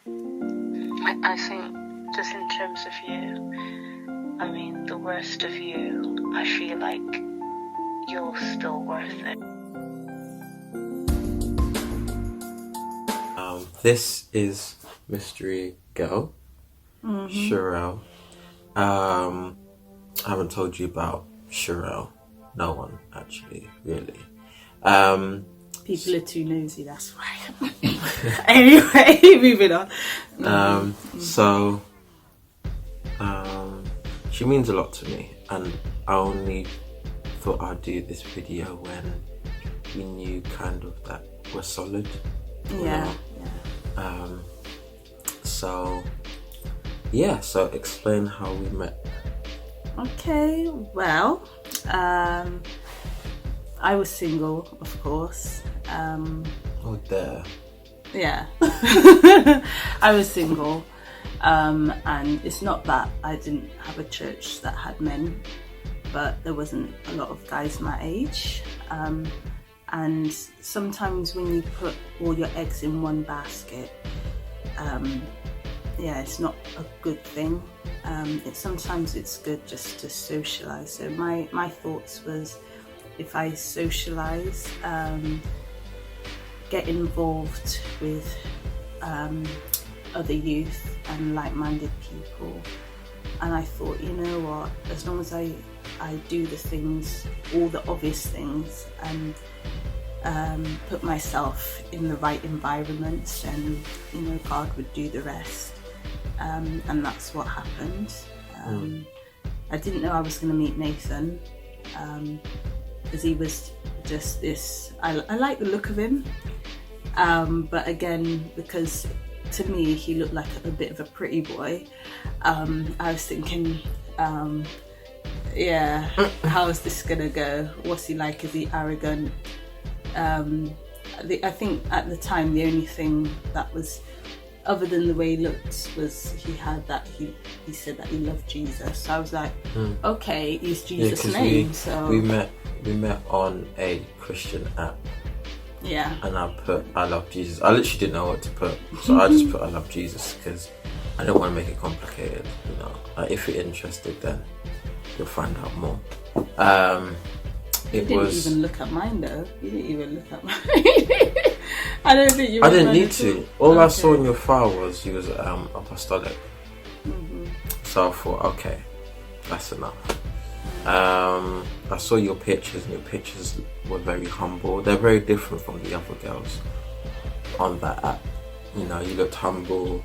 I think just in terms of you, I mean, the worst of you, I feel like you're still worth it. This is Mystery Girl, Sherelle. I haven't told you about Sherelle. No one, actually, really. People are too nosy, that's why. Anyway, moving on. She means a lot to me, and I only thought I'd do this video when we knew kind of that we're solid. Yeah. So explain how we met. Okay, well, I was single, of course. Oh, there. Yeah. I was single. And it's not that I didn't have a church that had men, but there wasn't a lot of guys my age. And sometimes when you put all your eggs in one basket, it's not a good thing. Sometimes it's good just to socialize. So my thoughts was, if I socialize, get involved with other youth and like-minded people, and I thought, you know what, as long as I do the things, all the obvious things, and put myself in the right environments, and God would do the rest. And that's what happened. I didn't know I was going to meet Nathan, because he was just this, I like the look of him, but again, because to me he looked like a bit of a pretty boy, I was thinking, how is this gonna go? What's he like? Is he arrogant? I think at the time the only thing that was, other than the way he looked, was he said that he loved Jesus. So I was like, okay, is Jesus' name? We met on a Christian app. Yeah. And I put I love Jesus. I literally didn't know what to put, so I just put I love Jesus because I didn't want to make it complicated. If you're interested, then you'll find out more. You didn't even look at mine though. You didn't even look at mine. I don't think you. I didn't need to. All I saw in your file was you was apostolic. So I thought, okay, that's enough. I saw your pictures, and your pictures were very humble. They're very different from the other girls on that app. You looked humble,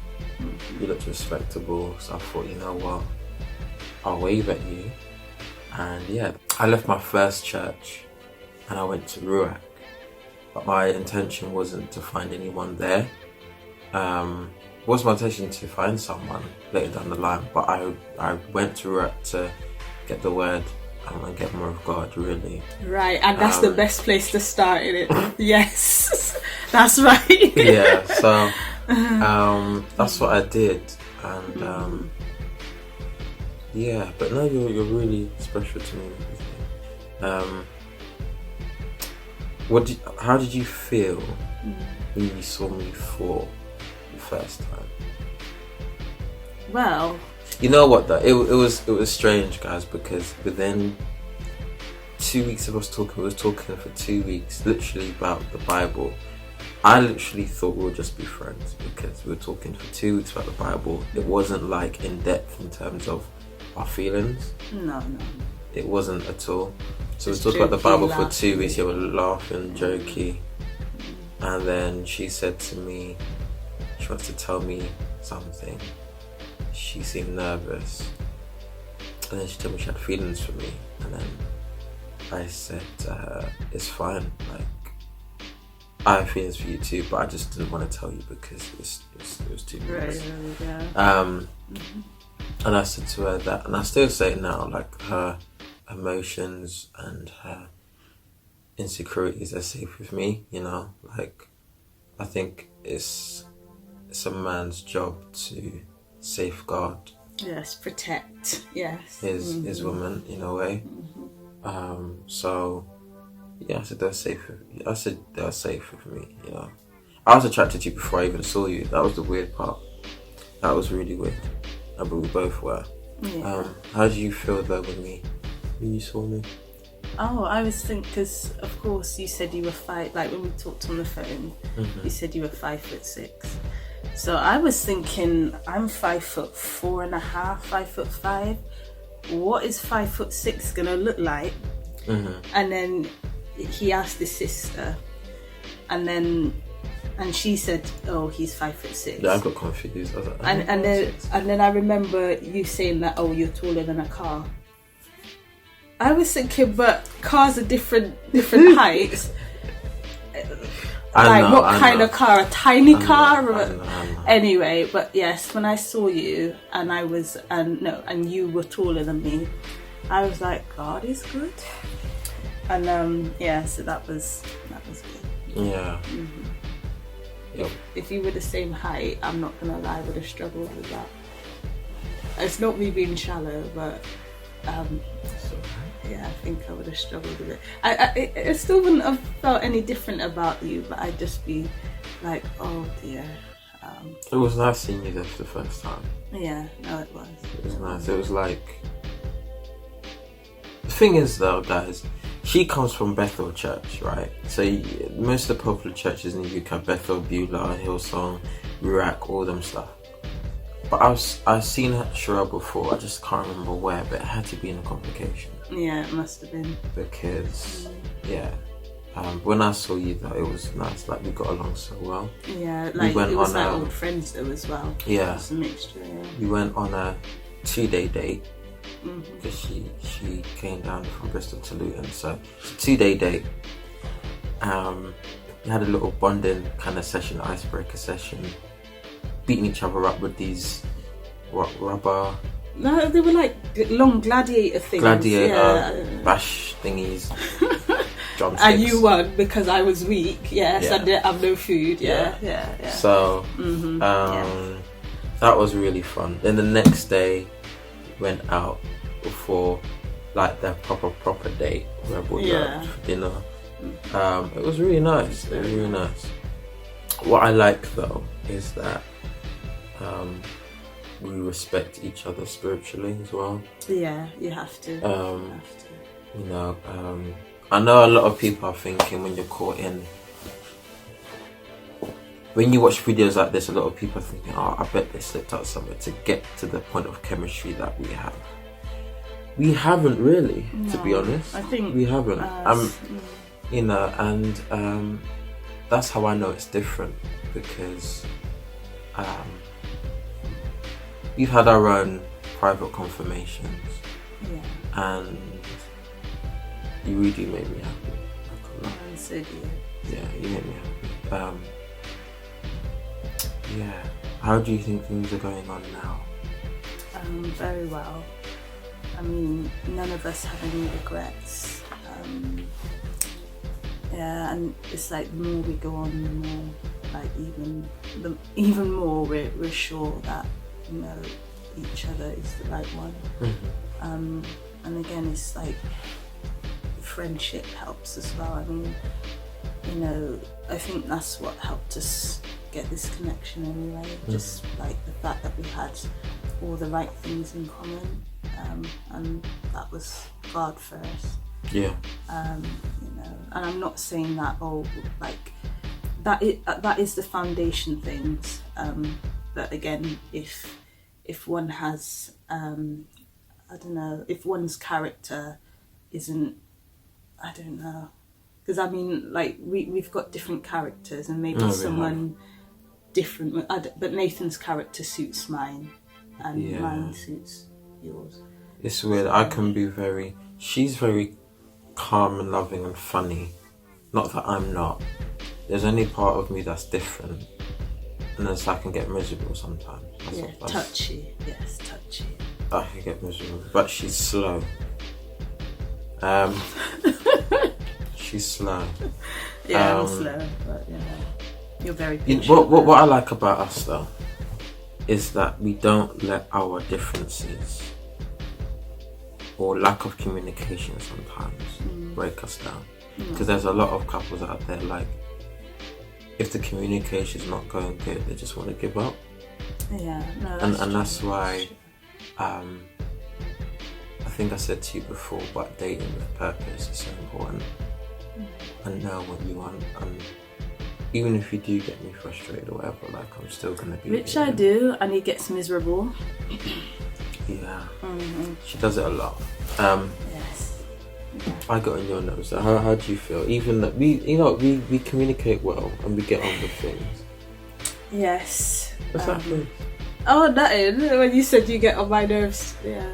you looked respectable. So I thought, you know what, I'll wave at you. And I left my first church and I went to Ruach. But my intention wasn't to find anyone there. It was my intention to find someone later down the line, but I went to Ruach to get the word and get more of God, really. Right, and that's the best place to start, in it. Yes, that's right. Yeah, so that's what I did, and but no, you're really special to me. How did you feel when you saw me for the first time? Well, you know what though, it was strange, guys, because within 2 weeks of us talking, we was talking for 2 weeks, literally about the Bible. I literally thought we would just be friends because we were talking for 2 weeks about the Bible. It wasn't like in depth in terms of our feelings. No. It wasn't at all. So we talked about the Bible for 2 weeks. We were laughing, jokey, and then she said to me, she wants to tell me something. She seemed nervous, and then she told me she had feelings for me, and then I said to her, it's fine, like I have feelings for you too, but I just didn't want to tell you because it was too nervous. And I said to her that, and I still say it now, like her emotions and her insecurities are safe with me, like I think it's a man's job to safeguard, protect, his woman in a way. I said they're safe. I said they're safe with me. I was attracted to you before I even saw you. That was the weird part. That was really weird. But we both were. Yeah. How did you feel though when you saw me? Oh, I was thinking, because of course you said you were like when we talked on the phone, you said you were 5'6". So I was thinking, I'm 5'4.5", 5'5". What is 5'6" gonna look like? And then he asked his sister, and she said, "Oh, he's 5'6". Yeah, I got confused. I was like, and then I remember you saying that, "Oh, you're taller than a car." I was thinking, but cars are different heights. Like what kind of car? A tiny car? I know. Anyway, but yes, when I saw you and you were taller than me, I was like, God is good. And so that was good. Yeah. Yep. If you were the same height, I'm not gonna lie, I would have struggled with that. It's not me being shallow, but yeah, I think I would have struggled with it. I still wouldn't have felt any different about you, but I'd just be like, oh dear. It was nice seeing you there for the first time. Yeah, no, it was. It was nice. It was like, the thing is though, guys, she comes from Bethel Church, right? So most of the popular churches in the UK, Bethel, Beulah, Hillsong, Ruach, all them stuff. But I've seen Sherelle before. I just can't remember where, but it had to be in a convocation. Yeah, it must have been. Because when I saw you though, it was nice. Like we got along so well. Yeah, like it was like old friends though as well. Yeah, it's a mixture. Yeah. We went on a 2-day date because she came down from Bristol to Luton, so it's a 2-day date. We had a little bonding kind of session, icebreaker session, beating each other up with these rubber. No, they were like long gladiator things. Bash thingies. Drumsticks. And you won because I was weak. Yes, I didn't have no food. Yeah. So that was really fun. Then the next day, we went out before like the proper date. Where I brought you out for dinner. It was really nice. It was really nice. What I like though is that we respect each other spiritually as well. Yeah, you have to. You know, I know a lot of people are thinking when you're caught in, when you watch videos like this, a lot of people are thinking, oh, I bet they slipped out somewhere to get to the point of chemistry that we have. We haven't really, to be honest. I think we haven't. You know, and that's how I know it's different, because we've had our own private confirmations, and you really made me happy. So do you. Yeah, you made me happy. Yeah. How do you think things are going on now? Very well. I mean, none of us have any regrets. And it's like the more we go on, the more, like even more we're sure that, you know, each other is the right one. And again, it's like friendship helps as well. I mean, you know, I think that's what helped us get this connection anyway. Just like the fact that we had all the right things in common, and that was God first. Yeah. You know, and I'm not saying that like that is the foundation things. But again, if one has I don't know, if one's character isn't, I don't know, because I mean, like we've got different characters, and maybe someone different, but Nathan's character suits mine, and mine suits yours. It's weird. I can be she's very calm and loving and funny. Not that I'm not. There's only part of me that's different, and then so I can get miserable sometimes. Touchy. Yes, touchy. I can get miserable, but she's slow. She's slow. Yeah, I'm slow, but you know, you're very patient. What I like about us though is that we don't let our differences or lack of communication sometimes break us down. Because there's a lot of couples out there, like, if the communication is not going good, they just want to give up. Yeah, no, and that's why I think I said to you before, but dating with purpose is so important. And know what you want, and even if you do get me frustrated or whatever, like I'm still gonna be which here. I do, and he gets miserable. Yeah, she does it a lot. Yes. I got on your nerves. How do you feel? Even that we communicate well and we get on with things. Yes. What's that mean? Oh, that is when you said you get on my nerves. Yeah.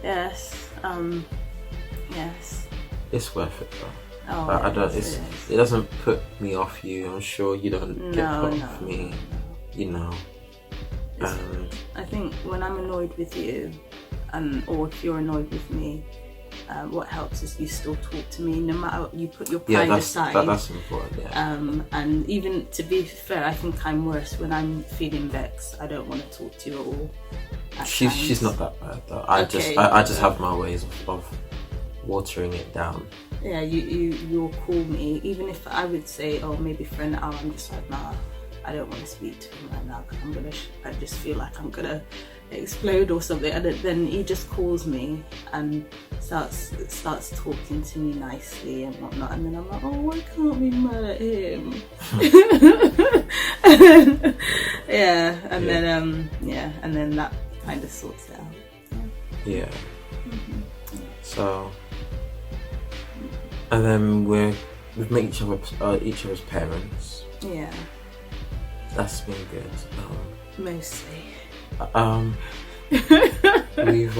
Yes. Yes. It's worth it though. Oh, I don't. yes, It doesn't put me off you. I'm sure you don't get put off me. You know. And I think when I'm annoyed with you, or if you're annoyed with me, what helps is you still talk to me, no matter you put your pride aside. That's important. Yeah. And even to be fair, I think I'm worse when I'm feeling vexed. I don't want to talk to you at all. She's not that bad though. I just have my ways of watering it down. Yeah, you'll call me, even if I would say, oh, maybe for an hour. I'm just like, nah, I don't want to speak to him right now because I just feel like I'm gonna explode or something. And then he just calls me and starts talking to me nicely and whatnot. And then I'm like, oh, why can't we mad at him? And then that kind of sorts it out. Yeah. So, and then we've met each other's parents. Yeah. That's been good. Mostly. We've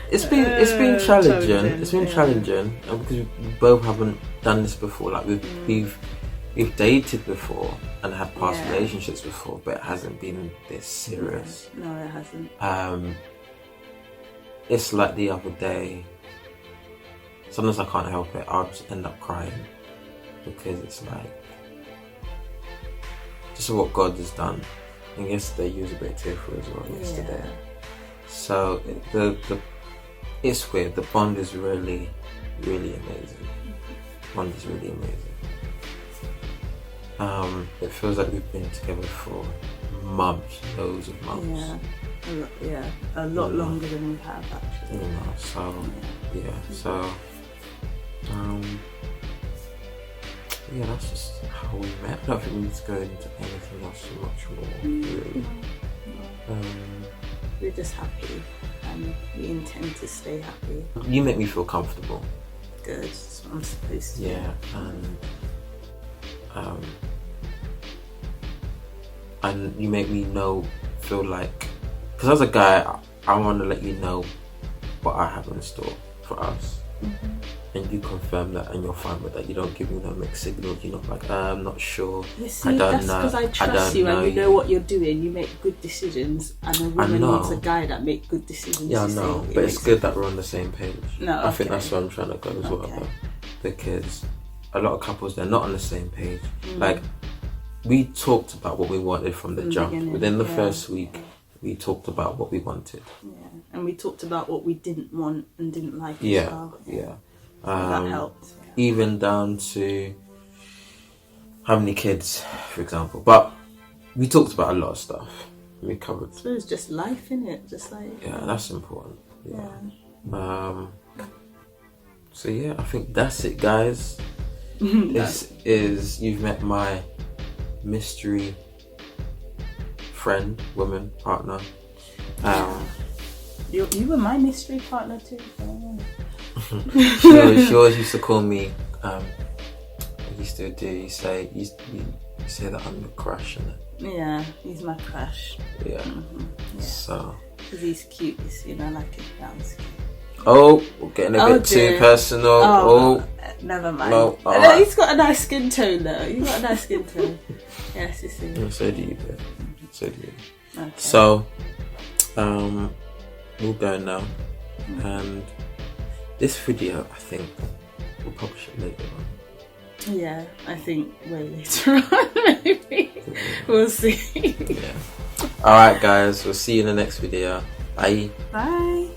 it's been challenging. It's been challenging because we both haven't done this before. Like we've dated before and had past relationships before, but it hasn't been this serious. No, it hasn't. It's like the other day. Sometimes I can't help it. I'll just end up crying because it's like just what God has done. And yesterday you was a bit tearful as well. Yesterday, so it's weird. The bond is really, really amazing. Bond is really amazing. It feels like we've been together for months, loads of months. A lot longer than we have actually. That's just how we met. I don't think we need to go into anything else so much more, really. We're just happy and we intend to stay happy. You make me feel comfortable. Good, that's what I'm supposed to. Yeah, and you make me feel like, because as a guy, I want to let you know what I have in store for us. And you confirm that and you're fine with that. You don't give me no mixed signals. You're not like, I'm not sure. You see, I don't know. That's because I trust you and you know what you're doing. You make good decisions, and a woman needs a guy that makes good decisions. Yeah, I know. But it's good that we're on the same page. No, I think that's where I'm trying to go as well. Though. Because a lot of couples, they're not on the same page. Like, we talked about what we wanted from the jump. Within the first week, we talked about what we wanted. Yeah, and we talked about what we didn't want and didn't like as well. Yeah. That helped. Even down to how many kids, for example. But we talked about a lot of stuff. We covered. So it's just life, innit? Just like. Yeah, that's important. So yeah, I think that's it, guys. This is you've met my mystery friend, woman, partner. You were my mystery partner too. She always used to call me. You still do. You say that I'm your crush, innit? Yeah, he's my crush. Yeah. So. Because he's cute, like his brown's cute. Oh, we're getting a bit too personal. Oh, never mind. No, he's got a nice skin tone though. You've got a nice skin tone. Yes, you see. Yeah, so do you, babe. So do you. Okay. So, we'll go now, and this video I think we'll publish it later on. Yeah, I think way later on maybe. We'll see. Yeah. Alright guys, we'll see you in the next video. Bye. Bye.